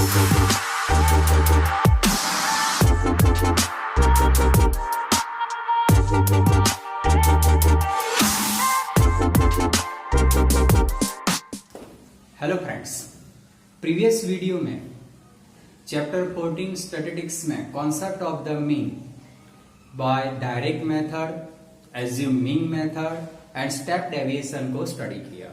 Hello friends, previous video में chapter 14 statistics में concept of the mean by direct method, assuming method and step deviation को study किया।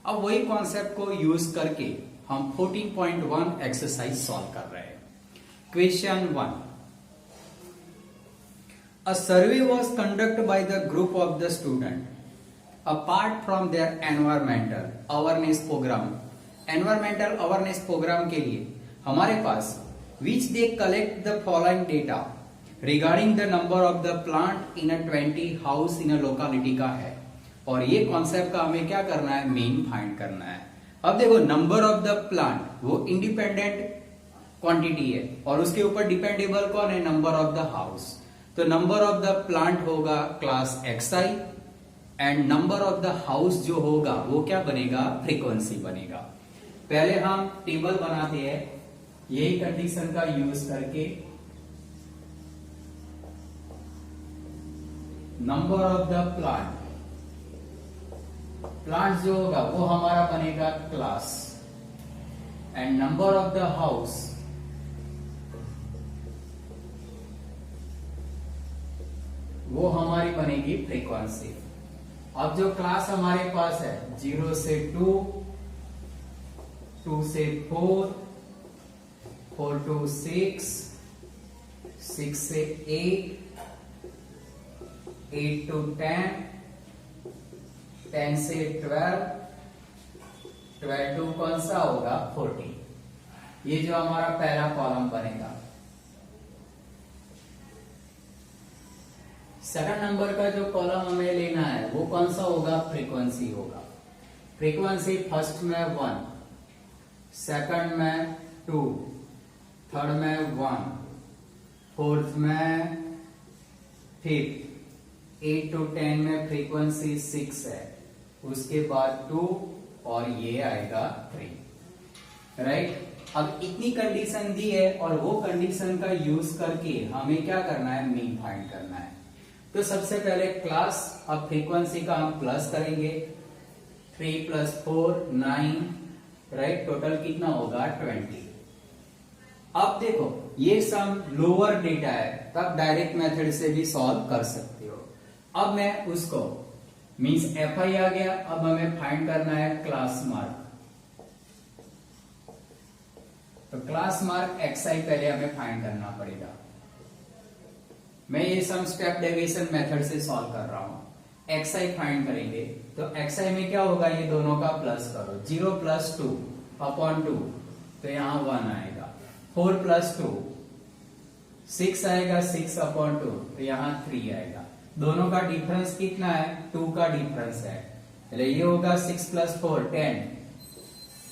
अब वही concept को यूज करके हम 14.1 एक्सरसाइज सॉल्व कर रहे हैं। Question 1, a survey was conducted by the group of the student apart from their environmental awareness program के लिए हमारे पास which they collect the following data regarding the number of the plant in a 20 house in a locality का है, और ये concept का हमें क्या करना है, मीन फाइंड करना है। अब देखो, नंबर ऑफ द प्लांट वो इंडिपेंडेंट क्वांटिटी है और उसके ऊपर डिपेंडेबल कौन है, नंबर ऑफ द हाउस। तो नंबर ऑफ द प्लांट होगा class XI and number of the house जो होगा वो क्या बनेगा, फ्रीक्वेंसी बनेगा। पहले हम टेबल बनाते हैं यही कंडीशन का यूज करके। नंबर ऑफ द प्लांट जो होगा वो हमारा बनेगा class and number of the house वो हमारी बनेगी फ्रीक्वेंसी। अब जो क्लास हमारे पास है 0 से 2, 2 से 4, 4 to 6, 6 से 8, 8 to 10, 10 से 12, 12 to कौन सा होगा 40। ये जो हमारा पहला कॉलम बनेगा। सेकंड नंबर का जो कॉलम हमें लेना है वो कौन सा होगा, फ्रीक्वेंसी होगा। फ्रीक्वेंसी फर्स्ट में 1, सेकंड में 2, थर्ड में 1, फोर्थ में 5, 8 to 10 में फ्रीक्वेंसी 6 है, उसके बाद 2 और ये आएगा 3, राइट। अब इतनी कंडीशन दी है और वो कंडीशन का यूज करके हमें क्या करना है, मीन फाइंड करना है। तो सबसे पहले क्लास, अब फ्रीक्वेंसी का हम प्लस करेंगे, 3 + 4 9, राइट। टोटल कितना होगा 20। अब देखो ये सम लोअर डेटा है, तब डायरेक्ट मेथड से भी सॉल्व कर सकते हो। अब मैं उसको मींस FI आ गया। अब हमें फाइंड करना है क्लास मार्क। तो क्लास मार्क XI पहले हमें फाइंड करना पड़ेगा। मैं ये सम स्टेप डेविएशन मेथड से सॉल्व कर रहा हूं। XI फाइंड करेंगे तो XI में क्या होगा, ये दोनों का प्लस करो, 0 + 2 अपॉन 2 तो यहां 1 आएगा, 4 + 2 6 आएगा, 6 अपॉन 2 तो यहां 3 आएगा। दोनों का डिफरेंस कितना है, 2 का डिफरेंस है, ये होगा 6 + 4 10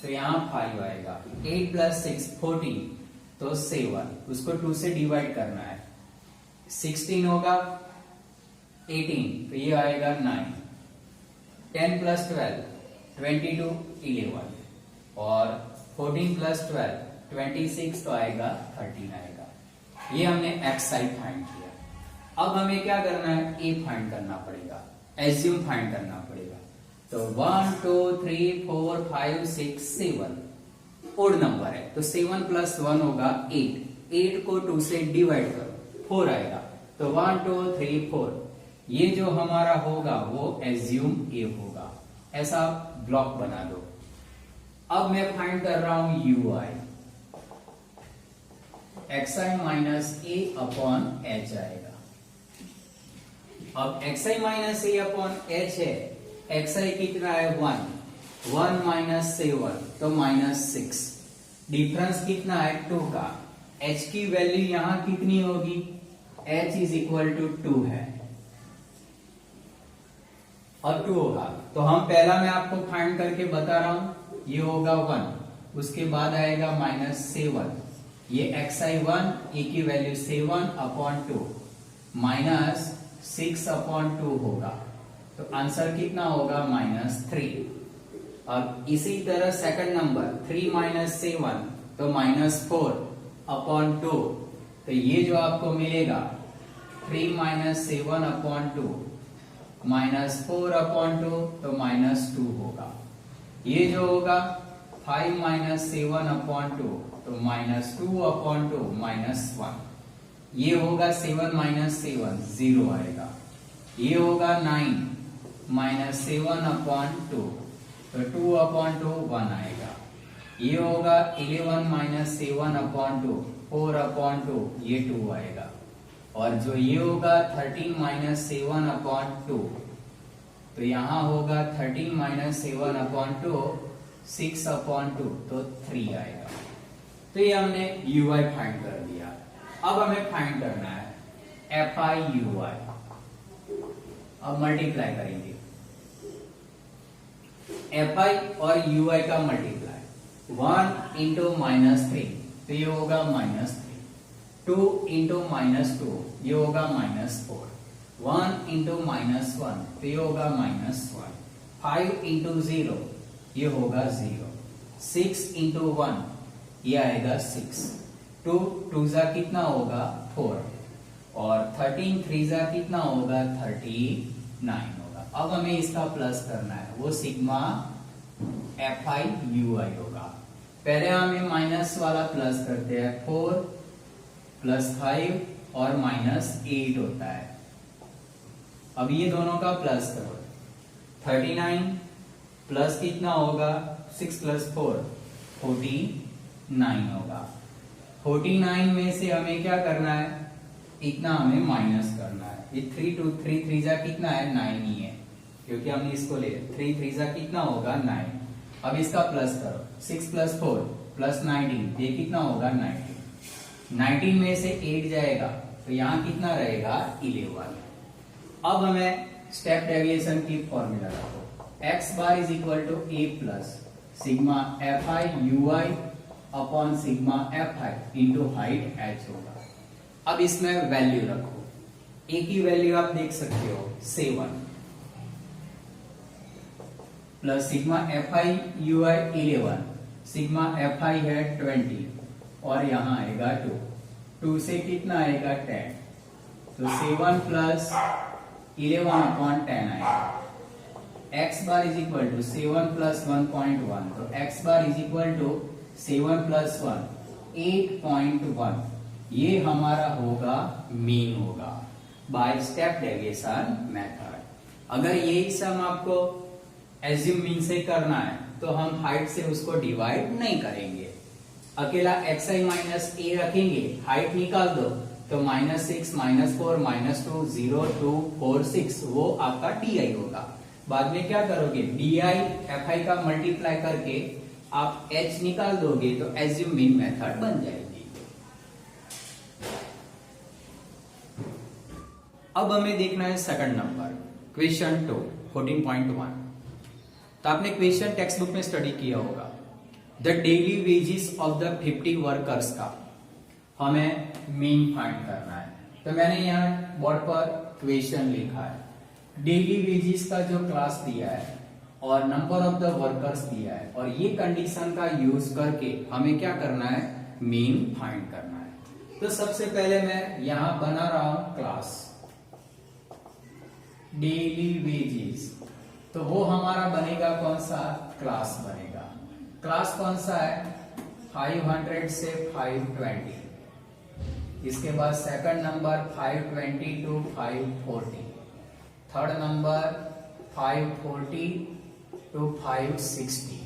तो यहां 5 आएगा, 8 + 6 14 तो 7, उसको 2 से डिवाइड करना है, 16 होगा 18 तो ये आएगा 9, 10 + 12 22 11 और 14 + 12 26 तो आएगा 13 आएगा। ये हमने XI फाइंड किया। अब हमें क्या करना है, A फाइंड करना पड़ेगा, एज्यूम फाइंड करना पड़ेगा। तो 1 2 3 4 5 6 7 ओड नंबर है तो 7 + 1 होगा 8, 8 को 2 से डिवाइड करो 4 आएगा, तो 1 2 3 4 ये जो हमारा होगा वो एज्यूम A होगा। ऐसा ब्लॉक बना दो। अब मैं फाइंड कर रहा हूं UI, XI - A upon H आएगा। अब XI - A अपॉन H है, XI कितना है 1, 1 - 7 तो -6, डिफरेंस कितना है 2 का। H की वैल्यू यहां कितनी होगी, H = 2 है और 2 होगा। तो हम पहला मैं आपको फाइंड करके बता रहा हूं, ये होगा 1, उसके बाद आएगा -7, ये XI 1, A की वैल्यू 7 अपॉन 2 -6 अपॉन 2 होगा, तो आंसर कितना होगा -3। अब इसी तरह सेकंड नंबर 3 - 7 तो -4/2, तो ये जो आपको मिलेगा 3 - 7/2 -4/2 तो -2 होगा। ये जो होगा 5 - 7/2 तो -2/2 -1। ये होगा 7 - 7 0 आएगा। ये होगा 9 - 7/2 तो 2/2 1 आएगा। ये होगा 11 - 7/2 4/2 ये 2 आएगा। और जो ये होगा 13 - 7/2 तो यहां होगा 13 - 7/2 6/2 तो 3 आएगा। तो ये हमने ui फाइंड कर दिया। अब हमें फाइंड करना है fi ui। अब मल्टीप्लाई करेंगे fi और ui का मल्टीप्लाई 1 इंटू -3 तो ये होगा -3, 2 इंटू -2 ये होगा -4, 1 इंटू -1 तो ये होगा -1, 5 इंटू 0 ये होगा 0, 6 इंटू 1 ये आएगा 6, 2 2 जा कितना होगा 4 और 13 3 जा कितना होगा 39 होगा। अब हमें इसका प्लस करना है, वो सिग्मा fi ui होगा। पहले हमें माइनस वाला प्लस करते हैं, 4 + 5 और -8 होता है। अब ये दोनों का प्लस करो, 39 प्लस कितना होगा 6 + 4 49 होगा। 49 में से हमें क्या करना है, इतना हमें माइनस करना है। ये 3 जा कितना है 9 ही है, क्योंकि हमने इसको ले 3 3 जा कितना होगा 9। अब इसका प्लस करो, 6 + 4 + 19 ये कितना होगा 19। 19 में से 8 जाएगा तो यहाँ कितना रहेगा 11। अब हमें स्टेप डेविएशन की फॉर्मूला रखो, x bar is equal to a plus sigma fi ui upon sigma fi into height h होगा। अब इसमें वैल्यू रखो, a की वैल्यू आप देख सकते हो 7 plus sigma fi ui 11, sigma fi है 20 और यहाँ आएगा 2, 2 से कितना आएगा 10, तो 7 प्लस 11/10 आएगा। x bar is equal to 7 + 1.1 तो x bar is equal to 7 + 1 8.1। ये हमारा होगा मीन होगा बाय स्टेप डेविएशन मेथड। अगर यही सम आपको एज्यूम मीन से करना है तो हम हाइट से उसको डिवाइड नहीं करेंगे, अकेला xi - a रखेंगे, हाइट निकाल दो तो -6 -4 -2 0 2 4 6 वो आपका di होगा। बाद में क्या करोगे di fi का मल्टीप्लाई करके आप h निकाल दोगे तो एज्यूम मीन मेथड बन जाएगी। अब हमें देखना है सेकंड नंबर, क्वेश्चन 2 14.1। तो आपने क्वेश्चन टेक्स्ट बुक में स्टडी किया होगा, the daily wages of the 50 workers का हमें मीन फाइंड करना है। तो मैंने यहाँ बोर्ड पर क्वेश्चन लिखा है, डेली वेजेस का जो क्लास दिया है और नंबर ऑफ द वर्कर्स दिया है और ये कंडीशन का यूज करके हमें क्या करना है, मीन फाइंड करना है। तो सबसे पहले मैं यहां बना रहा हूं क्लास डेली वेजेस, तो वो हमारा बनेगा कौन सा, क्लास बनेगा। क्लास कौन सा है 500 से 520, इसके बाद second number 520 to 540, third number 540 to 560,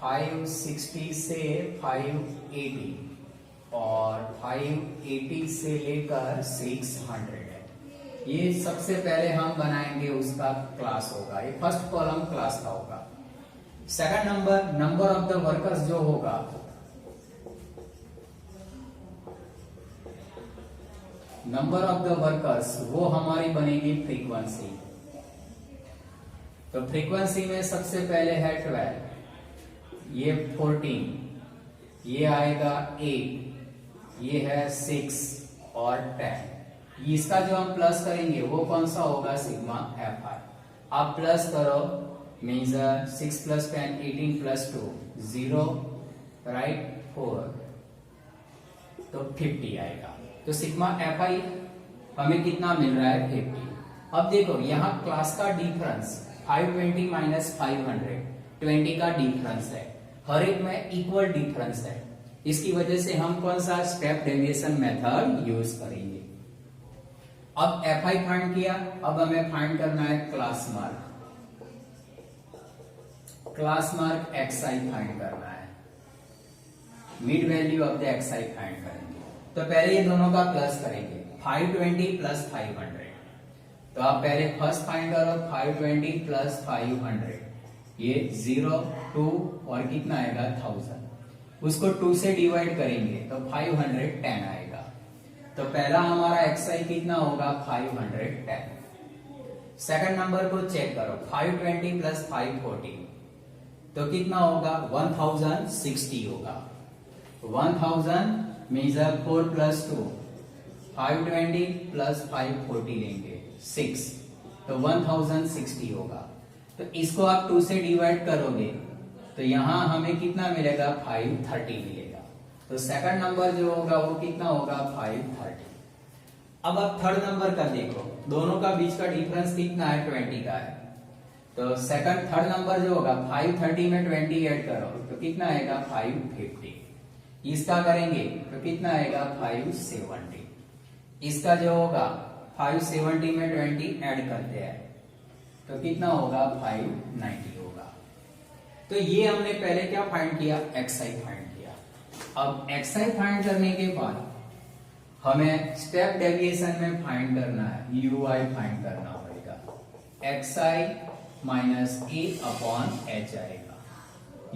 560 से 580 और 580 से लेकर 600 है। ये सबसे पहले हम बनाएंगे उसका क्लास होगा, ये फर्स्ट कॉलम क्लास का होगा। Second number number of the workers जो होगा, नंबर ऑफ द वर्कर्स वो हमारी बनेगी फ्रीक्वेंसी। तो फ्रीक्वेंसी में सबसे पहले है 12, ये 14, ये आएगा 8, ये है 6 और 10। इसका जो हम प्लस करेंगे वो कौन सा होगा, सिग्मा fi। आप प्लस करो, मीन्स 6 + 10 18 + 2 0, राइट 4, तो 50 आएगा। तो सिग्मा एफ आई हमें कितना मिल रहा है 50। अब देखो यहाँ क्लास का डिफरेंस 520 माइनस 500 20 का डिफरेंस है, हर एक में इक्वल डिफरेंस है। इसकी वजह से हम कौन सा स्टेप डेविएशन मेथड यूज करेंगे। अब एफ आई फाइंड किया, अब हमें फाइंड करना है class mark. Class mark x I find करना है, mid value of the x I find करेंगे। तो पहले ये दोनों का प्लस करेंगे, 520 प्लस 500। तो आप पहले फर्स्ट फाइंड करो, 520 प्लस 500, ये 0 2 और कितना आएगा 1000। उसको 2 से डिवाइड करेंगे तो 510 आएगा। तो पहला हमारा एक्सआई कितना होगा 510। सेकंड नंबर को चेक करो, 520 प्लस 540 तो कितना होगा 1060 होगा। 1000 मीन्स 4 प्लस 2, 520 प्लस 540 लेंगे 6, तो 1060 होगा। तो इसको आप 2 से डिवाइड करोगे तो यहां हमें कितना मिलेगा 530 मिलेगा। तो सेकंड नंबर जो होगा वो कितना होगा 530। अब आप थर्ड नंबर का देखो, दोनों का बीच का डिफरेंस कितना है 20 का है। तो थर्ड नंबर जो होगा 530 में 20 ऐड करो तो कितना आएगा 550। इसका करेंगे तो कितना आएगा 570। इसका जो होगा 570 में 20 ऐड करते हैं तो कितना होगा 590 होगा। तो ये हमने पहले क्या फाइंड किया, एक्सआई फाइंड किया। अब एक्सआई फाइंड करने के बाद हमें स्टेप डेविएशन में फाइंड करना है, यूआई फाइंड करना पड़ेगा। XI minus A upon H आएगा।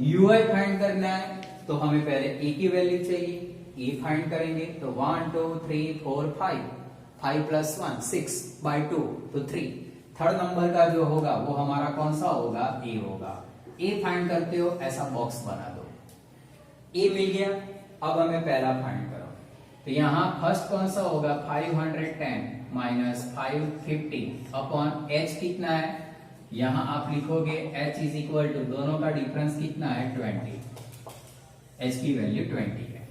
यूआई फाइंड करना है तो हमें पहले ए की वैल्यू चाहिए, ए फाइंड करेंगे तो 1 2 3 4 5, 5 प्लस 1 6 बाई 2 तो 3। थर्ड नंबर का जो होगा वो हमारा कौन सा होगा ए होगा। ए फाइंड करते हो ऐसा बॉक्स बना दो, ए मिल गया। अब हमें पहला फाइंड करो, तो यहाँ फर्स्ट कौन सा होगा 510 माइनस 550 अपॉन एच कितना है, यहां आप लिखोगे h इज इक्वल टू, दोनों का डिफरेंस कितना है 20, h की वैल्यू 20 है,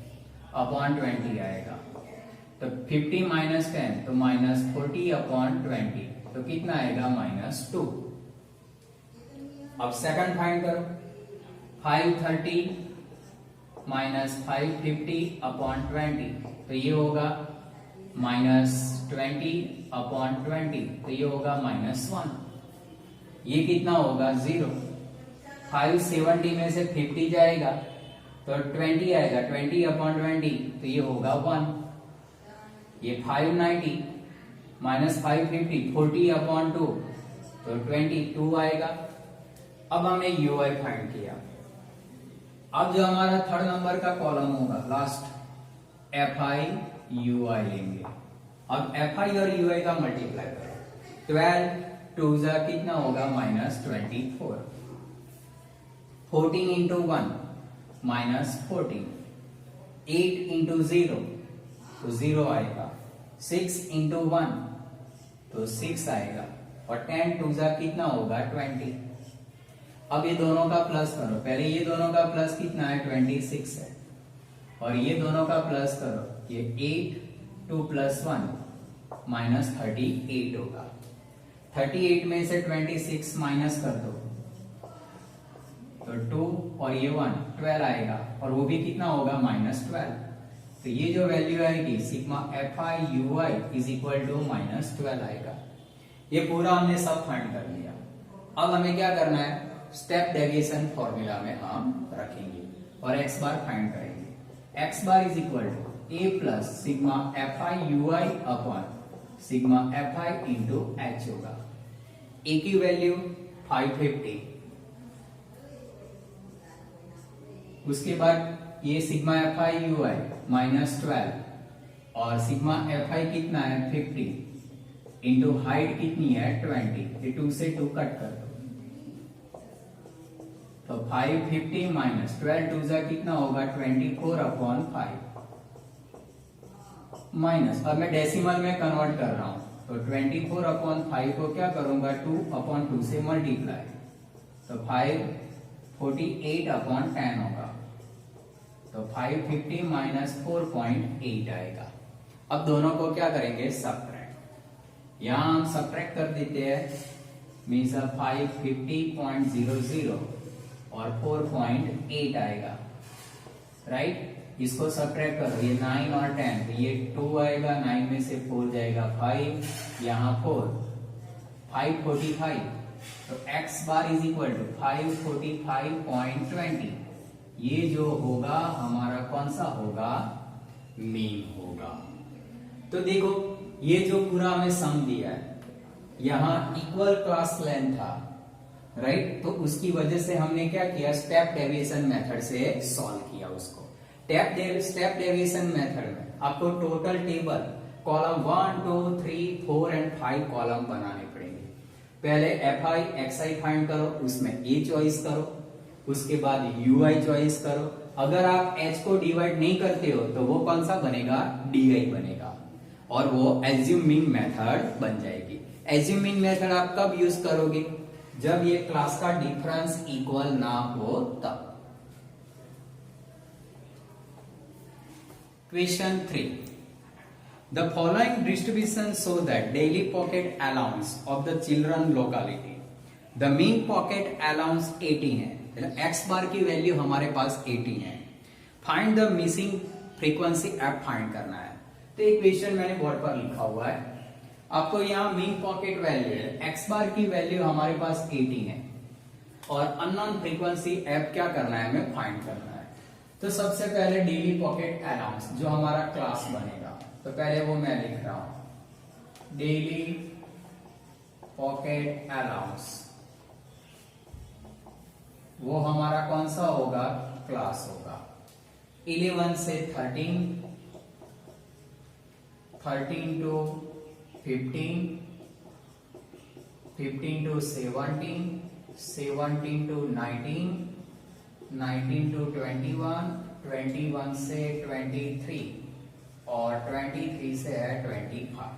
अपॉन 20 आएगा। तो 50 माइनस 10 तो माइनस 40 अपॉन 20 तो कितना आएगा -2। अब सेकंड फाइंड करो, 530 माइनस 550 अपॉन 20 तो ये होगा -20 अपॉन 20 तो ये होगा -1। ये कितना होगा 0। 570 में से 50 जाएगा तो 20 आएगा, 20 अपॉन 20 तो ये होगा 1। ये 590 माइनस 550 40 अपॉन 2 तो 22 आएगा। अब हमने यूआई फाइंड किया। अब जो हमारा थर्ड नंबर का कॉलम होगा लास्ट, एफ आई यूआई लेंगे। अब एफ आई और यूआई का मल्टीप्लाई करो, 12 2 जा कितना होगा -24, 14 इंटू 1 -14, 8 इंटू 0 तो 0 आएगा, 6 इंटू 1 तो 6 आएगा, और 10 2 जा कितना होगा 20। अब ये दोनों का प्लस करो, पहले ये दोनों का प्लस कितना है 26 है, और ये दोनों का प्लस करो, ये 8 2 प्लस 1 -38 होगा। 38 में से 26 माइनस कर दो तो 2 और ये 1 12 आएगा, और वो भी कितना होगा -12। तो ये जो वैल्यू आएगी sigma F I U I is equal to -12 आएगा। ये पूरा हमने सब फाइंड कर लिया। अब हमें क्या करना है, स्टेप डेविएशन फॉर्मूला में हम रखेंगे और एक्स बार फाइंड करेंगे। X bar is equal to A plus sigma F I U I upon sigma F I into H होगा। ए की वैल्यू 550, उसके बाद ये sigma F I U I -12 और सिग्मा एफ आई कितना है 50 इंटू हाइट कितनी है 20, ये 2 से 2 कट कर दो तो 550 माइनस 12 2 जा कितना होगा 24 अपॉन 5 माइनस, अब मैं डेसिमल में कन्वर्ट कर रहा हूं तो 24 अपॉन 5 को क्या करूंगा 2 अपॉन 2 से मल्टीप्लाई, तो 548 अपॉन 10 होगा। तो 550 माइनस 4.8 आएगा। अब दोनों को क्या करेंगे, सबट्रैक्ट। यहां हम सबट्रैक्ट कर देते हैं, मीन्स 550.00 और 4.8 आएगा, राइट। इसको सबट्रैक्ट करो, ये 9 और 10, तो ये 2 आएगा, 9 में से 4 जाएगा 5, यहाँ 4, 545, तो x bar is equal to 545.20। ये जो होगा हमारा कौन सा होगा, मीन होगा। तो देखो ये जो पूरा हमें सम दिया है, यहां इक्वल क्लास लेंथ था, राइट। तो उसकी वजह से हमने क्या किया, स्टेप डेविएशन मेथड से सॉल्व किया उसको। स्टेप डेविएशन मेथड में आपको total table column 1 2 3 4 and 5 column बनाने पड़ेंगे। पहले fi xi फाइंड करो, उसमें a चॉइस करो, उसके बाद ui चॉइस करो। अगर आप h को डिवाइड नहीं करते हो तो वो कौन सा बनेगा, di बनेगा, और वो एज्यूमिंग मेथड बन जाएगी। एज्यूमिंग मेथड आप कब यूज करोगे, जब ये क्लास का डिफरेंस इक्वल ना हो तब। Question 3. The following distribution show that daily pocket allowance of the children locality. The mean pocket allowance 18 है, x बार की वैल्यू हमारे पास 18 है। Find the missing frequency f find करना है। तो एक क्वेश्चन मैंने बोर्ड पर लिखा हुआ है, आपको यहाँ मीन पॉकेट वैल्यू है, x बार की वैल्यू हमारे पास 18 है और अननोन फ्रीक्वेंसी f क्या करना है, हमें फाइंड करना है। तो सबसे पहले डेली पॉकेट अलाउंस जो हमारा क्लास बनेगा, तो पहले वो मैं लिख रहा हूं, डेली पॉकेट अलाउंस, वो हमारा कौन सा होगा, क्लास होगा। 11 से 13, 13 टू 15, 15 टू 17, 17 टू 19, 19 टू 21, 21 से 23 और 23 से है 25।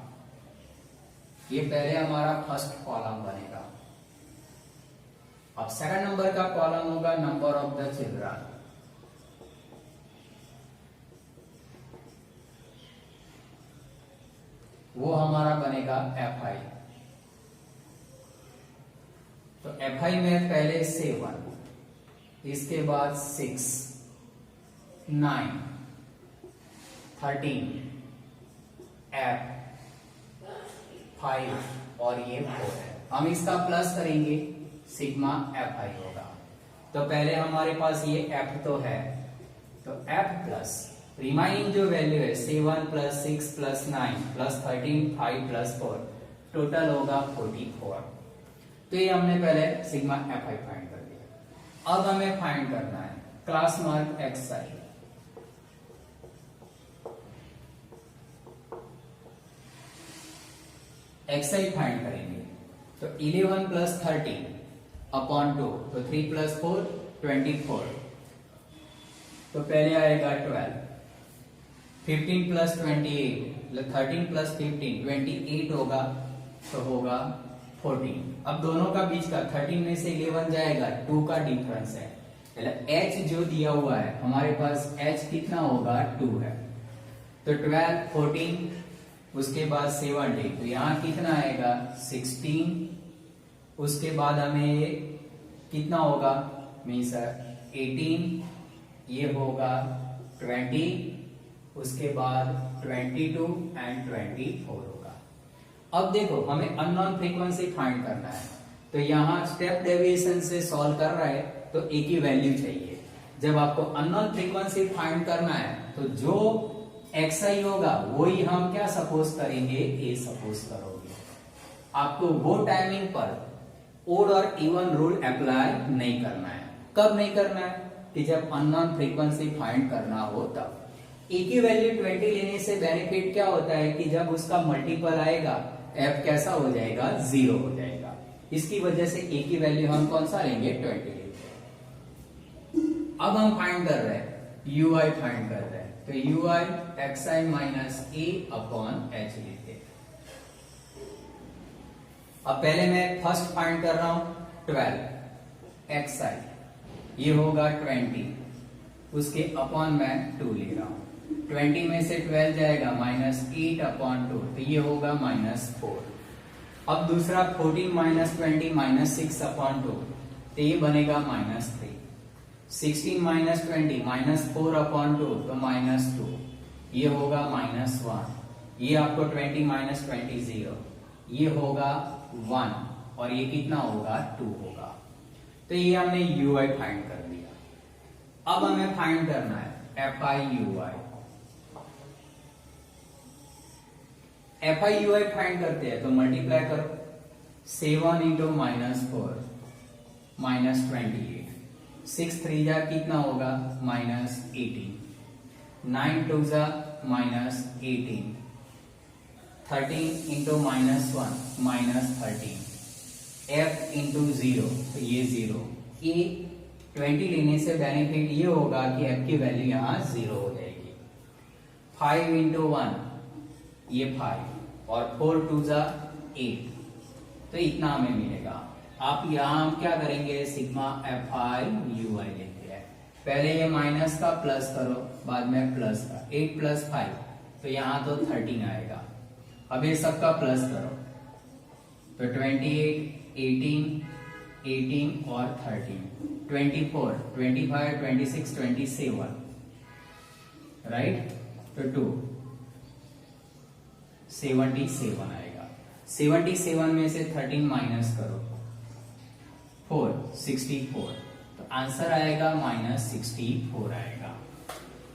ये पहले हमारा फर्स्ट कॉलम बनेगा। अब सेकंड नंबर का कॉलम होगा नंबर ऑफ द चिल्ड्रन, वो हमारा बनेगा fi। तो fi में पहले 7, इसके बाद 6, 9, 13, f 5 और ये 4 है। हम इसका प्लस करेंगे, सिग्मा fi होगा। तो पहले हमारे पास ये f तो है, तो f प्लस रिमाइनिंग जो वैल्यू है 7 plus 6 plus 9 plus 13 5 plus 4, total होगा 44। तो ये हमने पहले सिग्मा fi फाइंड कर दिया। अब हमें फाइंड करना है class mark xi। xi find करेंगे, तो 11 प्लस 13 अपॉन 2, तो 3 प्लस 4 24, तो पहले आएगा 12, 15 प्लस 28, 13 प्लस 15 28 होगा, तो होगा 14। अब दोनों का बीच का 13 में से 11 जाएगा, 2 का डिफरेंस है, h जो दिया हुआ है हमारे पास h कितना होगा, 2 है। तो 12 14, उसके बाद 17, तो यहाँ कितना आएगा 16, उसके बाद हमें कितना होगा, मीन्स 18, ये होगा 20, उसके बाद 22 एंड 24 होगा। अब देखो हमें अननोन फ्रीक्वेंसी फाइंड करना है, तो यहाँ स्टेप डेविएशन से सॉल्व कर रहा है तो एक ही वैल्यू चाहिए। जब आपको अननोन फ्रीक्वेंसी फाइंड करना है तो जो xi होगा वही हम क्या सपोज करेंगे, a सपोज करोगे। आपको वो टाइमिंग पर ओड और इवन रूल अप्लाई नहीं करना है। कब नहीं करना है, कि जब अननोन फ्रीक्वेंसी फाइंड करना हो तब। ए की वैल्यू 20 लेने से बेनिफिट क्या होता है कि जब उसका मल्टीपल आएगा f कैसा हो जाएगा, 0 हो जाएगा। इसकी वजह से a की वैल्यू हम कौन सा लेंगे, 20 लेंगे। अब हम फाइंड कर रहे हैं ui फाइंड कर रहे हैं, तो ui xi minus a upon h लिखते हैं। अब पहले मैं फर्स्ट फाइंड कर रहा हूं 12 xi, ये होगा 20, उसके अपॉन मैं 2 ले रहा हूं। 20 में से 12 जाएगा -8/2, तो ये होगा -4। अब दूसरा 14 - 20 -6/2, तो ये बनेगा -3। 16 - 20 -4/2, तो -2, ये होगा -1। ये आपको 20 - 20 0, ये होगा 1, और ये कितना होगा 2 होगा। तो ये हमने ui फाइंड कर लिया। अब हमें फाइंड करना है FI/UI। FI/UI फाइंड करते हैं तो मल्टीप्लाई करो। 7 × -4 -28, 6 3 जा कितना होगा -18, 9 2 जा -18, 13 × -1 -13, f × 0, तो ये 0। ये 20 लेने से बेनिफिट ये होगा कि f की वैल्यू यहाँ 0 हो जाएगी। 5 × 1, ये 5, और 4 2 जा 8, तो इतना हमें मिलेगा। आप यहाँ क्या करेंगे, सिग्मा FI/UI लेते हैं। पहले ये माइनस का प्लस करो, बाद में प्लस का। 8 + 5, तो यहाँ तो 13 आएगा। अब ये सबका प्लस करो, तो 28 18 18 और 13, 24 25 26 27, राइट। तो 2 77 आएगा। 77 में से 13 माइनस करो, 4 64, तो आंसर आएगा -64 आएगा।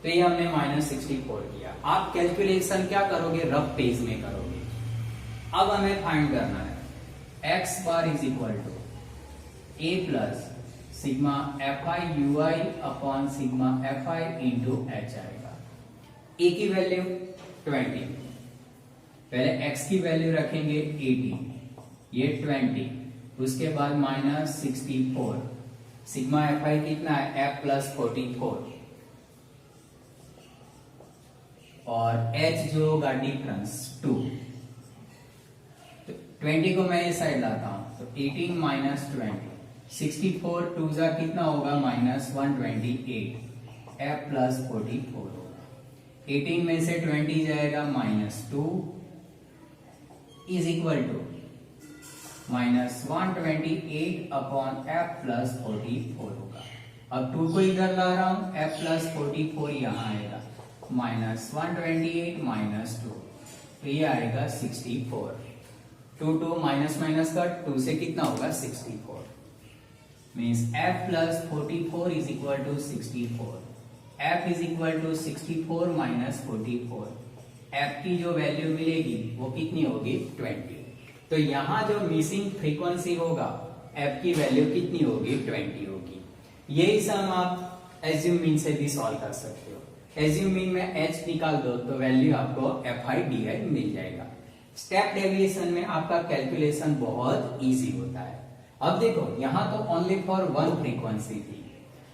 तो ये हमने -64 किया। आप कैलकुलेशन क्या करोगे, रफ पेज में करोगे। अब हमें फाइंड करना है x bar is equal to a plus sigma FI/UI upon sigma FI into h आएगा। a की वैल्यू 20, पहले x की वैल्यू रखेंगे 18, ये 20, उसके बाद -64, सिग्मा FI कितना है f + 44, और h जो होगा डिफरेंस 2। 20 को मैं इस साइड लाता हूं, तो 18 - 20, 64 2 जा कितना होगा -128, f + 44 होगा। 18 में से 20 जाएगा -2 is equal to -128 upon f + 44 होगा। अब 2 को इधर ला रहा हूं, f + 44 यहां आएगा, -128 - 2, तो ये आएगा 64। 2 2 माइनस माइनस का 2 से कितना होगा 64, means f + 44 is equal to 64। f is equal to 64 - 44, f की जो वैल्यू मिलेगी वो कितनी होगी 20। तो यहाँ जो मिसिंग फ्रीक्वेंसी होगा f की वैल्यू कितनी होगी 20 होगी। यही सम आप एज्यूम मीन से भी सॉल्व कर सकते हो। एज्यूम मीन में h निकाल दो तो वैल्यू आपको FI/DI मिल जाएगा। स्टेप डेविएशन में आपका कैलकुलेशन बहुत इजी होता है। अब देखो यहाँ तो ओनली फॉर वन फ्रीक्वेंसी थी,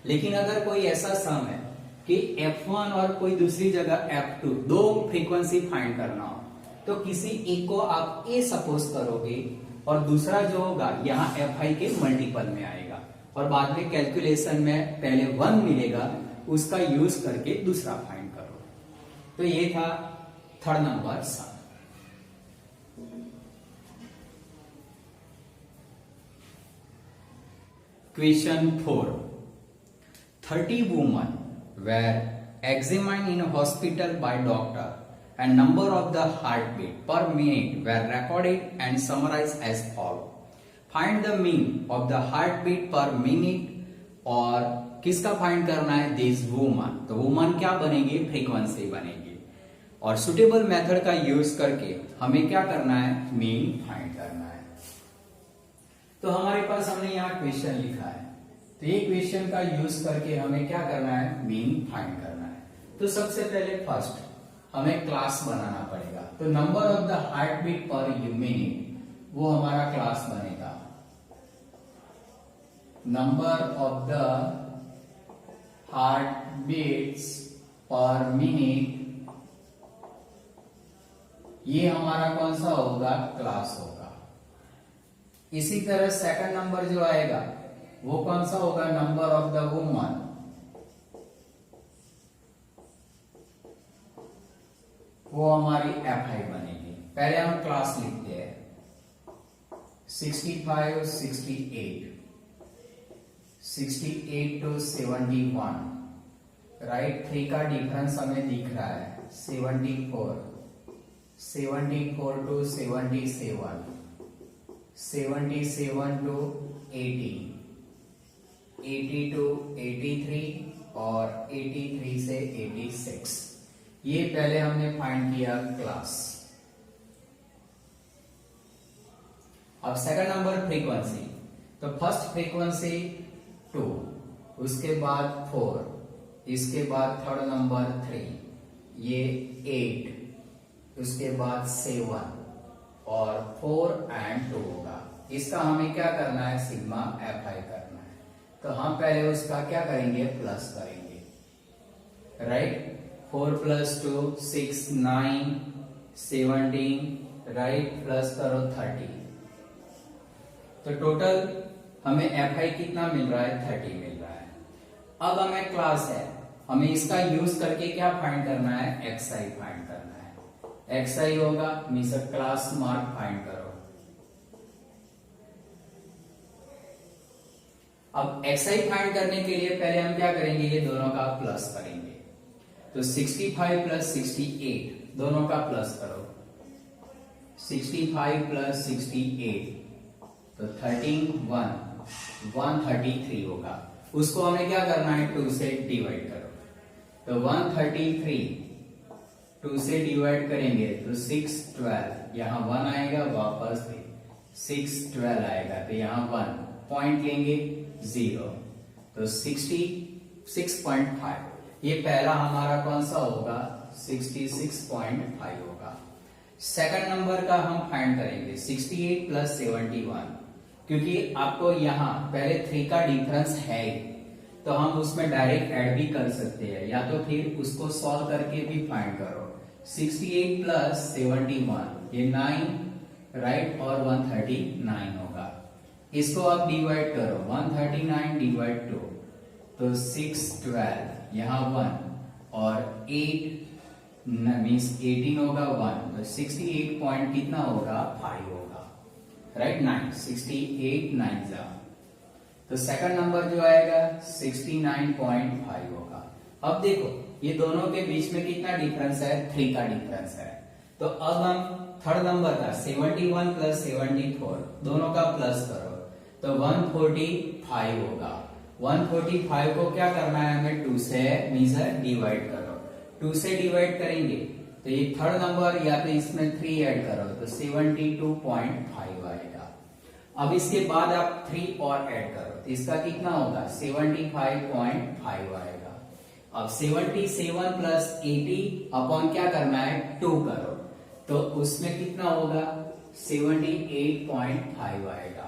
लेकिन अगर कोई ऐसा सम है कि F1 और कोई दूसरी जगह F2, दो फ्रीक्वेंसी फाइंड करना हो, तो किसी एक को आप A सपोज करोगे और दूसरा जो होगा यहाँ FI के मल्टीपल में आएगा, और बाद में कैलकुलेशन में पहले 1 मिलेगा, उसका यूज करके दूसरा फाइंड करो। तो ये था 3rd number some. Question 4. 30 women were examined in a hospital by doctor and number of the heartbeat per minute were recorded and summarized as follows. Find the mean of the heartbeat per minute, और किसका find करना है this woman. तो woman क्या बनेगी frequency बनेगी, और suitable method का यूज करके हमें क्या करना है मीन फाइंड करना है। तो हमारे पास हमने यहाँ क्वेश्चन लिखा है, तो ये क्वेश्चन का यूज करके हमें क्या करना है मीन फाइंड करना है। तो सबसे पहले फर्स्ट हमें क्लास बनाना पड़ेगा। तो number of the heart beat per minute वो हमारा क्लास बनेगा। Number of the heart beats per minute, ये हमारा कौन सा होगा क्लास होगा। इसी तरह सेकंड नंबर जो आएगा वो कौन सा होगा नंबर ऑफ द वुमन वो हमारी Fi बनेगी। पहले हम क्लास लिखते हैं 65, 68 to 71, राइट। 3 का डिफरेंस हमें दिख रहा है 74 to 77, 77 to 80, 80 to 83 और 83 से 86। ये पहले हमने फाइंड किया क्लास। अब सेकंड नंबर फ्रीक्वेंसी, तो फर्स्ट फ्रीक्वेंसी 2, उसके बाद 4, इसके बाद थर्ड नंबर 3, ये 8, उसके बाद 7 और 4 and 2 होगा। इसका हमें क्या करना है, सिग्मा Fi करना है। तो हम पहले उसका क्या करेंगे, प्लस करेंगे, राइट। 4 + 2 6 9 17, राइट, प्लस करो 30। तो टोटल हमें Fi कितना मिल रहा है, 30 मिल रहा है। अब हमें क्लास है, हमें इसका यूज करके क्या फाइंड करना है, Xi फाइंड करना है। Xi होगा मींस क्लास मार्क फाइंड करो। अब Xi फाइंड करने के लिए पहले हम क्या करेंगे, ये दोनों का प्लस करेंगे। तो 65 + 68 दोनों का प्लस करो, 65 + 68 तो 13 133 होगा। उसको हमें क्या करना है, 2 से डिवाइड करो। तो 133 2 से डिवाइड करेंगे तो 6 12, यहाँ 1 आएगा, वापस 6 12 आएगा, तो यहाँ 1 पॉइंट लेंगे 0, तो 66.5। ये पहला हमारा कौन सा होगा, 66.5 होगा। सेकंड नंबर का हम फाइंड करेंगे 68 + 71, क्योंकि आपको यहाँ पहले 3 का डिफरेंस है, तो हम उसमें डायरेक्ट ऐड भी कर सकते हैं, या तो फिर उसको सॉल्व करके भी फाइंड करो। 68 + 71 ये 9, राइट, और 139 होगा। इसको आप डिवाइड करो, 139 / 2 तो 6 12, यहाँ 1 और 8 मीन्स 18 होगा 1, तो 68 पॉइंट कितना होगा, 5 होगा, राइट, 9 68 9 जा। तो सेकंड नंबर जो आएगा 69.5 होगा। अब देखो ये दोनों के बीच में कितना डिफरेंस है, 3 का डिफरेंस है। तो अब हम थर्ड नंबर का 71 + 74 दोनों का प्लस करो, तो 145 होगा। 145 को क्या करना है हमें, 2 से मीन्स डिवाइड करो। 2 से डिवाइड करेंगे तो ये थर्ड नंबर, या तो इसमें 3 ऐड करो तो 72.5 आएगा। अब इसके बाद आप 3 और ऐड करो तो इसका कितना होगा, 75.5 आएगा। अब 77 + 80 अपॉन क्या करना है, 2 करो, तो उसमें कितना होगा, 78.5 आएगा।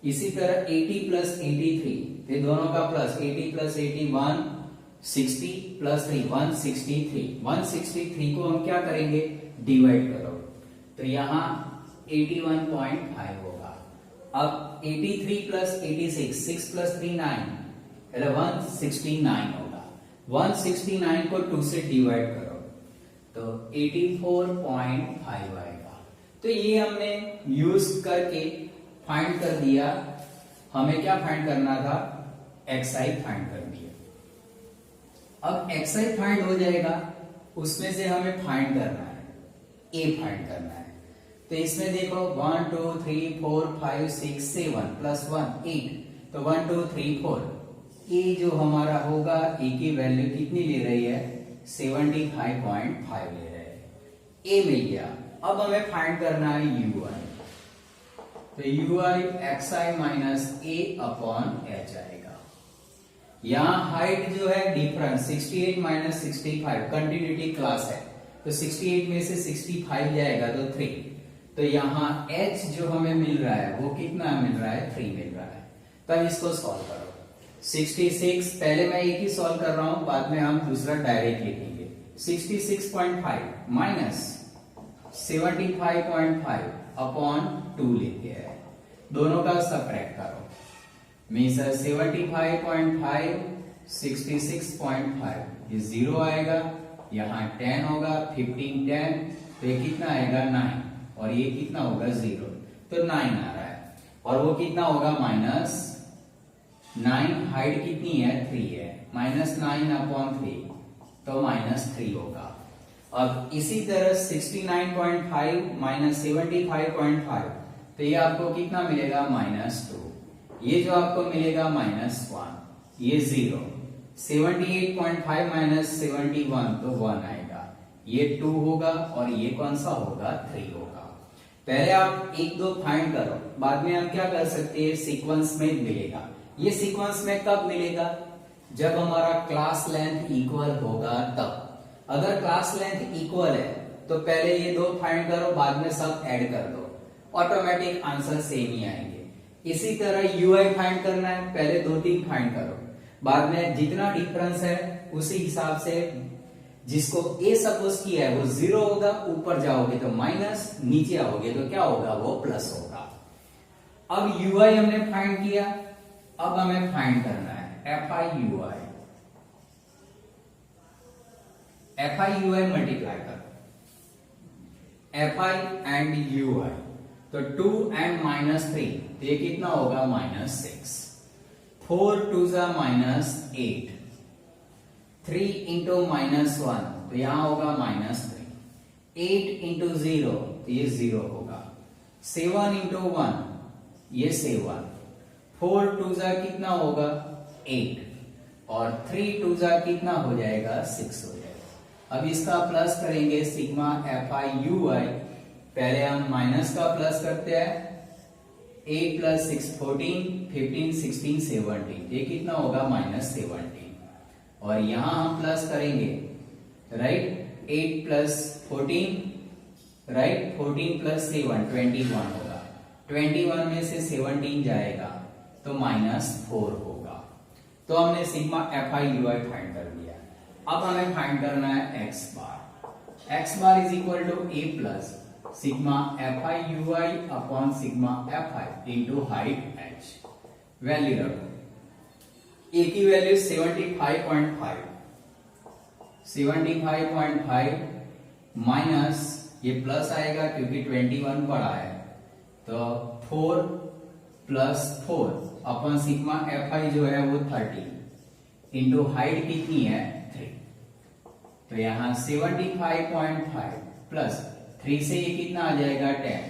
इसी तरह 80 + 83, ये दोनों का प्लस, 80 + 81 60 + 3 163, 163 को हम क्या करेंगे, डिवाइड करो, तो यहाँ 81.5 होगा। अब 83 + 86 6 + 3 9, 169 होगा। 169 को 2 से डिवाइड करो तो 84.5 आएगा। तो ये हमने यूज करके फाइंड कर दिया। हमें क्या फाइंड करना था, Xi फाइंड कर दिया। अब Xi फाइंड हो जाएगा, उसमें से हमें फाइंड करना है A फाइंड करना है। तो इसमें देखो 1 2 3 4 5 6 7 + 1 8, तो 1 2 3 4 A जो हमारा होगा, A की वैल्यू कितनी ले रही है, 75.5 ले रहे हैं। A मिल गया। अब हमें फाइंड करना है Ui, तो Ui Xi - A upon H आएगा। यहाँ हाइट जो है डिफरेंस 68 - 65 कंटिन्यूटी क्लास है, तो 68 में से 65 जाएगा तो 3, तो यहाँ H जो हमें मिल रहा है वो कितना मिल रहा है, 3 मिल रहा है। तब इसको सॉल्व करो। 66 पहले मैं एक ही सॉल्व कर रहा हूं, बाद में हम दूसरा डायरेक्ट लिखेंगे। 66.5 माइनस 75.5 अपॉन 2 लेते हैं, दोनों का सबट्रैक्ट करो, मीन्स 75.5 66.5 ये 0 आएगा, यहाँ 10 होगा, 15 10, तो ये कितना आएगा 9, और ये कितना होगा 0, तो 9 आ रहा है। और वो कितना होगा -9, हाइट कितनी है 3 है, -9/3, तो -3 होगा। अब इसी तरह 69.5 -75.5, तो ये आपको कितना मिलेगा -2, ये जो आपको मिलेगा -1, ये 0, 78.5 -71, तो 1 आएगा, ये 2 होगा, और ये कौन सा होगा 3 होगा। पहले आप 1 2 फाइंड करो, बाद में हम क्या कर सकते हैं, सीक्वेंस में मिलेगा। ये सीक्वेंस में कब मिलेगा, जब हमारा क्लास लेंथ इक्वल होगा तब। अगर क्लास लेंथ इक्वल है तो पहले ये 2 फाइंड करो, बाद में सब ऐड कर दो, ऑटोमेटिक आंसर सेम ही आएंगे। इसी तरह यूआई फाइंड करना है, पहले 2 3 फाइंड करो, बाद में जितना डिफरेंस है उसी हिसाब से, जिसको ए सपोज किया है वो 0 होगा, ऊपर जाओगे तो माइनस, नीचे आओगे तो क्या होगा, वो प्लस होगा। अब यूआई हमने फाइंड किया, अब हमें फाइंड करना है FI UI. FI UI multiply करो, एफआई एंड यूआई, तो 2 and -3, तो ये कितना होगा -6, 4 2 -8, 3 into -1, तो यहां होगा -3, 8 into 0, तो ये 0 होगा, 7 into 1, ये 7, 4 2 कितना होगा 8, और 3 2 कितना हो जाएगा 6 हो जाएगा। अब इसका प्लस करेंगे सिग्मा एफ आई यू आई, पहले हम माइनस का प्लस करते हैं, 8 + 6 14, 15 16 17, ये कितना होगा -17, और यहां हम प्लस करेंगे, राइट, 8 + 14, राइट, 14 + 7 21 होगा, 21 में से 17 जाएगा तो -4 होगा। तो हमने sigma F I U I find कर दिया। अब हमें फाइंड करना है X bar. X bar is equal to A plus sigma F I U I upon sigma F I into height H. Value रखो, ए की वैल्यू 75.5, 75.5 माइनस ये plus आएगा क्योंकि 21 पड़ा है, तो 4 + 4 अपॉन सिग्मा एफ आई जो है वो 30 इंटू हाइट कितनी है 3, तो यहां 75.5 प्लस 3 से ये कितना आ जाएगा 10,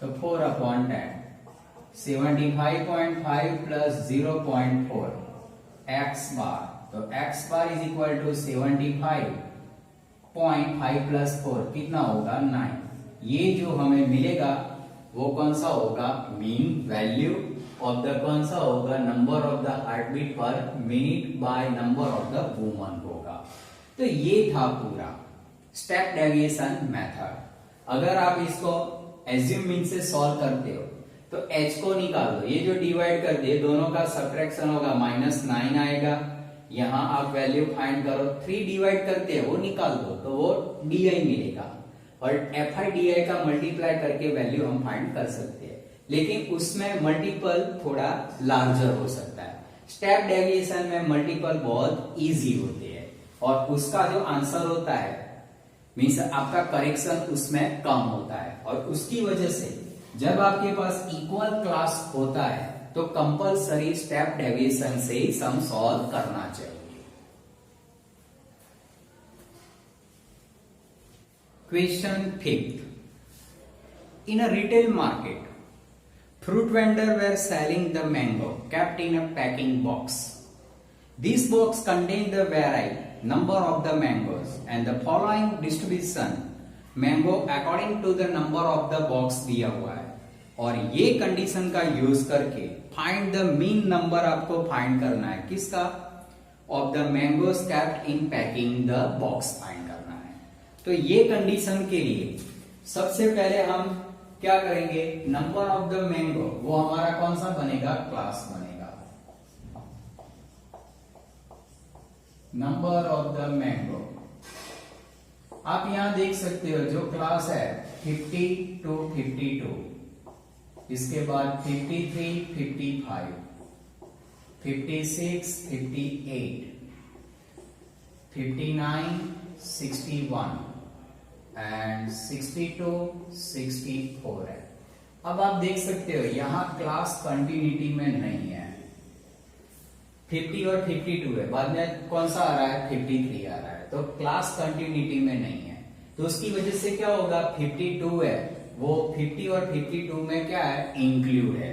तो 4/10, 75.5 प्लस 0.4 एक्स बार, तो X bar is equal to 75.5 plus 4 कितना होगा 9। ये जो हमें मिलेगा वो कौन सा होगा, मीन वैल्यू ऑफ द कौन सा होगा, नंबर ऑफ द हार्टबीट पर minute by number of the woman होगा। तो ये था पूरा स्टेप डेविएशन मेथड। अगर आप इसको एज्यूम मीन से सॉल्व करते हो तो h को निकाल दो, ये जो डिवाइड कर दिए दोनों का सब्ट्रैक्शन होगा, -9 आएगा, यहां आप वैल्यू फाइंड करो, 3 डिवाइड करते हैं वो निकाल दो तो वो di मिलेगा, और एफ आई डी आई का मल्टीप्लाई करके वैल्यू हम फाइंड कर सकते हैं, लेकिन उसमें मल्टीपल थोड़ा लार्जर हो सकता है। स्टेप डेविएशन में मल्टीपल बहुत इजी होते हैं और उसका जो आंसर होता है मीन्स आपका करेक्शन उसमें कम होता है, और उसकी वजह से जब आपके पास इक्वल क्लास होता है तो कंपलसरी स्टेप डेविएशन से ही सम सॉल्व करना चाहिए। Question 5, in a retail market, fruit vendor were selling the mango kept in a packing box. This box contained the variety, number of the mangoes and the following distribution mango according to the number of the box दिया हुआ है, और ये condition का use करके find the mean number आपको find करना है, किसका, of the mangoes kept in packing the box find करना है। तो ये कंडीशन के लिए सबसे पहले हम क्या करेंगे, नंबर ऑफ द मैंगो वो हमारा कौन सा बनेगा, क्लास बनेगा, नंबर ऑफ द मैंगो। आप यहां देख सकते हो जो क्लास है 50 to 52, इसके बाद 53 55 56 58 59 61 एंड 62 64 है। अब आप देख सकते हो यहां क्लास कंटिन्यूटी में नहीं है, 50 और 52 है, बाद में कौन सा आ रहा है 53 आ रहा है, तो क्लास कंटिन्यूटी में नहीं है। तो उसकी वजह से क्या होगा 52 है वो 50 और 52 में क्या है इंक्लूड है।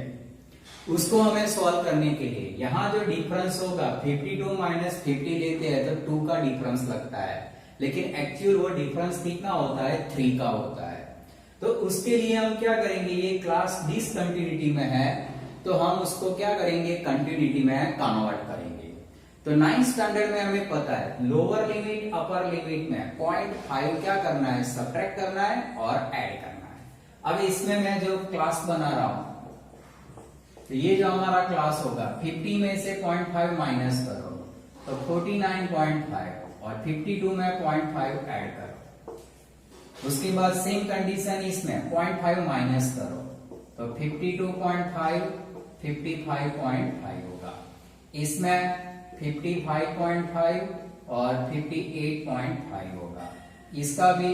उसको हमें सॉल्व करने के लिए यहां जो डिफरेंस होगा 52 माइनस 50 लेते हैं तो 2 का डिफरेंस लगता है, लेकिन एक्चुअल वो डिफरेंस कितना होता है 3 का होता है। तो उसके लिए हम क्या करेंगे, ये क्लास डिसकंटिन्यूटी में है तो हम उसको क्या करेंगे कंटिन्यूटी में कन्वर्ट करेंगे। तो 9th स्टैंडर्ड में हमें पता है लोअर लिमिट अपर लिमिट में 0.5 क्या करना है सब्ट्रैक्ट करना है और ऐड करना है। अब इसमें मैं जो क्लास बना रहा हूं तो ये जो हमारा क्लास होगा 50 में से 0.5 माइनस करो तो 49.5 और 52 में 0.5 ऐड करो। उसके बाद सेम कंडीशन इसमें 0.5 माइनस करो तो 52.5 55.5 होगा। इसमें 55.5 और 58.5 होगा। इसका भी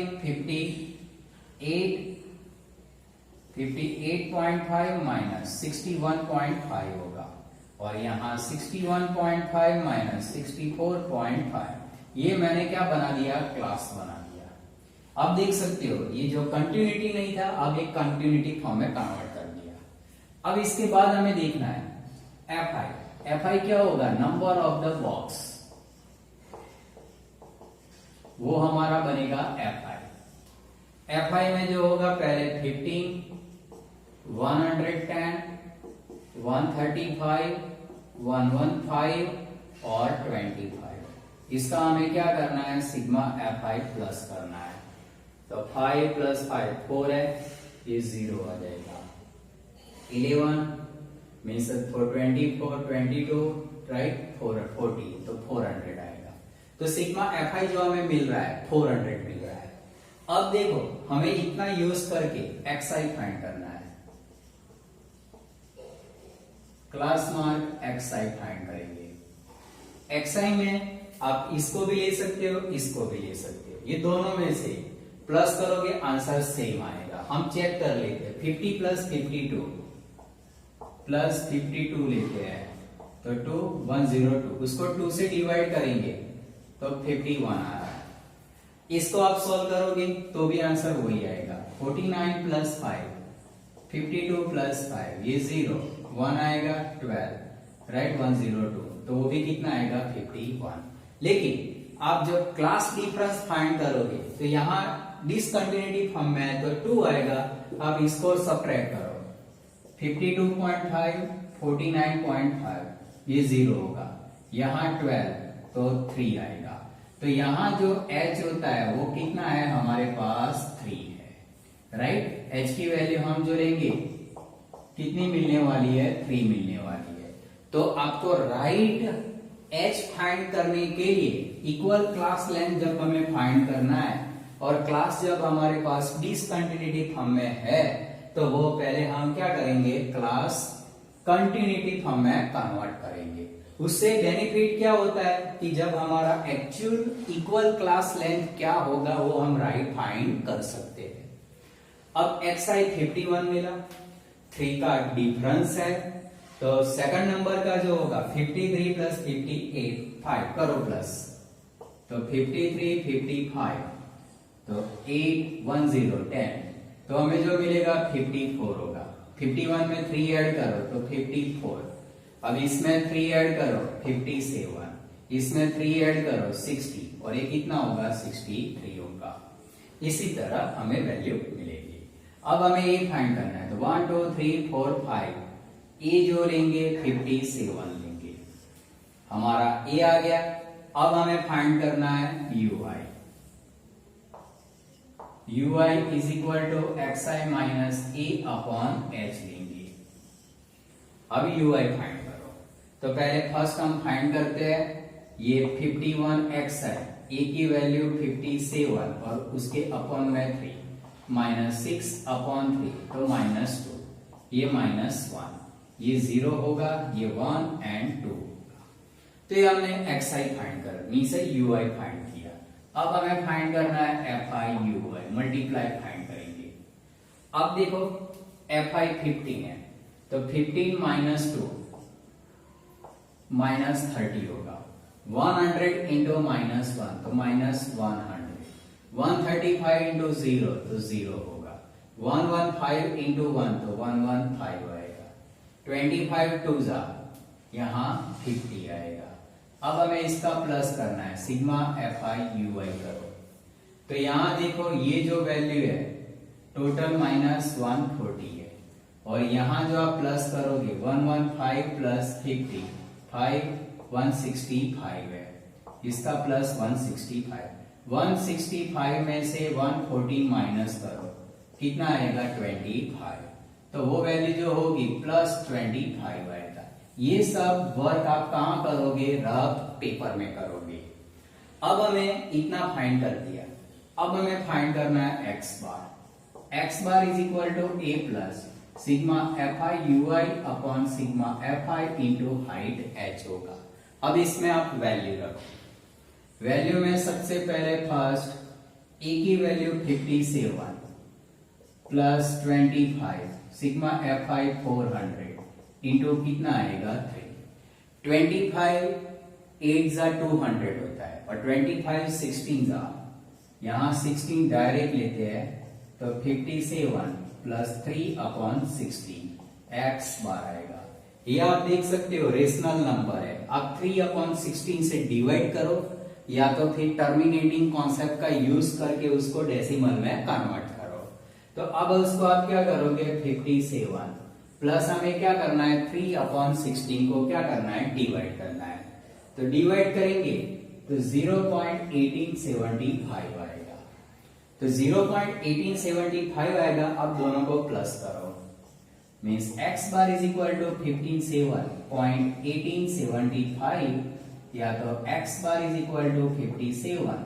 58.5 माइनस 61.5 होगा और यहाँ 61.5 माइनस 64.5, ये मैंने क्या बना दिया क्लास बना दिया। अब देख सकते हो ये जो कंटिन्यूटी नहीं था अब एक कंटिन्यूटी फॉर्म में कन्वर्ट कर दिया। अब इसके बाद हमें देखना है fi क्या होगा नंबर ऑफ द बॉक्स, वो हमारा बनेगा fi में जो होगा पहले 15 110 135 115 और 25। इसका हमें क्या करना है सिग्मा fi प्लस करना है। तो 5 प्लस 5 4 है, ये 0 आ जाएगा। 11 मीन्स 24 22 राइट 40 तो 400 आएगा। तो सिग्मा fi जो हमें मिल रहा है 400 मिल रहा है। अब देखो हमें इतना यूज करके xi फाइंड करना है। क्लास मार्क xi फाइंड करेंगे। xi में आप इसको भी ले सकते हो इसको भी ले सकते हो, ये दोनों में से प्लस करोगे आंसर सेम आएगा। हम चेक कर लेते हैं 50 प्लस 52 प्लस 52 लेते हैं तो 2 102, उसको 2 से डिवाइड करेंगे तो 51 आ रहा है। इसको आप सॉल्व करोगे तो भी आंसर वही आएगा। 49 प्लस 5 52 प्लस 5 ये 0 1 आएगा 12 राइट 102, तो वो भी कितना आएगा 51। लेकिन आप जब क्लास डिफरेंस फाइंड करोगे तो यहाँ डिसकंटिन्यूटी फॉर्म में है तो 2 आएगा। आप इसको सब्ट्रैक्ट करो 52.5 49.5 ये 0 होगा, यहाँ 12 तो 3 आएगा। तो यहाँ जो h होता है वो कितना है हमारे पास 3 है राइट। h की वैल्यू हम जो लेंगे कितनी मिलने वाली है 3 मिलने वाली है। तो आपको राइट h फाइंड करने के लिए इक्वल क्लास लेंथ जब हमें फाइंड करना है और क्लास जब हमारे पास डिसकंटिन्यूटी फॉर्म में है तो वो पहले हम क्या करेंगे क्लास कंटिन्यूटी फॉर्म में कन्वर्ट करेंगे। उससे बेनिफिट क्या होता है कि जब हमारा एक्चुअल इक्वल क्लास लेंथ क्या होगा वो हम राइट फाइंड कर सकते हैं। अब xi 51 मिला, 3 का डिफरेंस है तो सेकंड नंबर का जो होगा 53 प्लस 58 5 करो प्लस तो 53 55 तो 8 10 10 तो हमें जो मिलेगा 54 होगा। 51 में 3 ऐड करो तो 54, अब इसमें 3 ऐड करो 57, इसमें 3 ऐड करो 60 और ये कितना होगा 63 होगा। इसी तरह हमें वैल्यू मिलेगी। अब हमें ये फाइंड करना है तो 1 2 3 4 5 ए जो लेंगे 57 लेंगे, हमारा ए आ गया। अब हमें फाइंड करना है ui is equal to xi minus A upon H लेंगे। अब ui फाइंड करो तो पहले फर्स्ट हम फाइंड करते हैं ये 51xi, ए की वैल्यू 57 और उसके अपॉन में 3 माइनस 6 अपॉन 3 तो माइनस 2, ये माइनस 1, ये 0 होगा, ये 1 एंड 2 होगा। तो ये हमने xi फाइंड कर मींस ui फाइंड किया। अब हमें फाइंड करना है F I U I, multiply find करेंगे। अब देखो एफ आई 15 है तो 15 माइनस 2 माइनस 30 होगा। 100 इंटू माइनस 1 तो माइनस 100। 135 इंटू 0 तो 0 होगा। 115 इंटू 1 तो 115 आएगा। 25 टू जा यहाँ 50 आएगा। अब हमें इसका प्लस करना है, सिग्मा एफ आई यू आई करो तो यहां देखो ये जो वैल्यू है टोटल माइनस 140 है और यहां जो आप प्लस करोगे 115 प्लस 50 165 है, इसका प्लस 165। 165 में से 140 माइनस करो कितना आएगा 25, तो वो वैल्यू जो होगी प्लस 25 आएगा। ये सब वर्क आप कहां करोगे, रफ पेपर में करोगे। अब हमें इतना फाइंड कर दिया, अब हमें फाइंड करना है X bar. X bar is equal to A plus sigma F I U I upon sigma F I into height H होगा। अब इसमें आप वैल्यू रखो। वैल्यू में सबसे पहले फर्स्ट ए की वैल्यू 57 प्लस 25 सिग्मा एफ आई 400 इंटू कितना आएगा 3। 25 8 जा 200 होता है और 25 16 जा, यहां 16 डायरेक्ट लेते हैं तो 57 प्लस 3 अपॉन 16 एक्स बार आएगा। ये आप देख सकते हो रेशनल नंबर है। आप 3 अपॉन 16 से डिवाइड करो या तो फिर टर्मिनेटिंग कॉन्सेप्ट का यूज करके उसको डेसिमल में कन्वर्ट करो। तो अब उसको आप क्या करोगे 57 प्लस हमें क्या करना है 3 अपॉन 16 को क्या करना है डिवाइड करना है। तो डिवाइड करेंगे तो 0.1875 आएगा। तो 0.1875 आएगा। अब दोनों को प्लस करो means x bar is equal to 57.1875 या तो x bar is equal to 57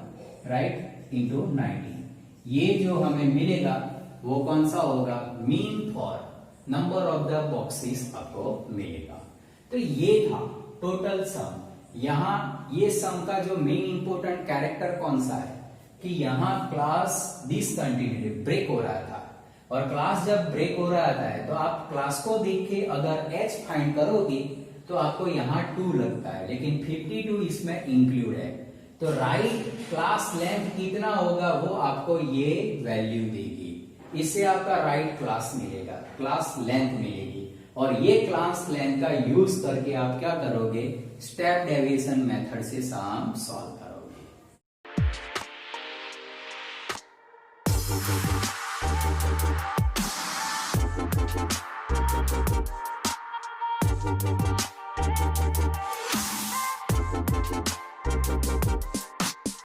right into 19। ये जो हमें मिलेगा वो कौन सा होगा, mean for number of the boxes आपको मिलेगा। तो ये था टोटल सम। यहां ये सम का जो मेन इंपोर्टेंट कैरेक्टर कौन सा है कि यहां क्लास डिसकंटिन्यूटी ब्रेक हो रहा था और क्लास जब ब्रेक हो रहा था तो आप क्लास को देख के अगर h फाइंड करोगे तो आपको यहां 2 लगता है लेकिन 52 इसमें इंक्लूड है। तो राइट क्लास लेंथ कितना होगा वो आपको ये वैल्यू देगी। इससे आपका राइट क्लास मिलेगा, क्लास लेंथ मिलेगी और ये क्लास लेंथ का यूज करके आप क्या करोगे स्टेप डेविएशन मेथड से सम सॉल्व करोगे।